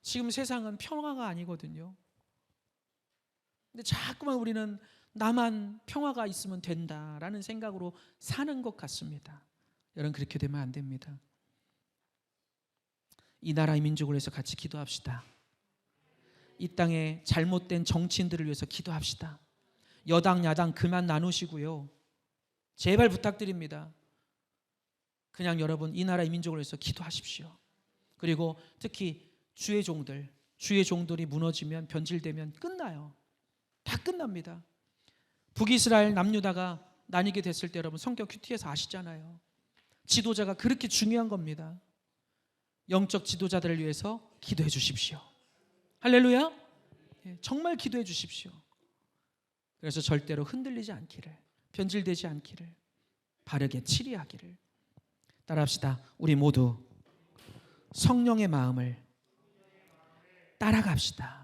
지금 세상은 평화가 아니거든요. 근데 자꾸만 우리는 나만 평화가 있으면 된다라는 생각으로 사는 것 같습니다. 여러분 그렇게 되면 안 됩니다. 이 나라의 민족을 위해서 같이 기도합시다. 이 땅에 잘못된 정치인들을 위해서 기도합시다. 여당 야당 그만 나누시고요. 제발 부탁드립니다. 그냥 여러분 이 나라의 민족을 위해서 기도하십시오. 그리고 특히 주의 종들이 무너지면 변질되면 끝나요. 다 끝납니다. 북이스라엘 남유다가 나뉘게 됐을 때 여러분 성경 큐티에서 아시잖아요. 지도자가 그렇게 중요한 겁니다. 영적 지도자들을 위해서 기도해 주십시오. 할렐루야. 정말 기도해 주십시오. 그래서 절대로 흔들리지 않기를, 변질되지 않기를, 바르게 치리하기를. 따라합시다. 우리 모두 성령의 마음을 따라갑시다.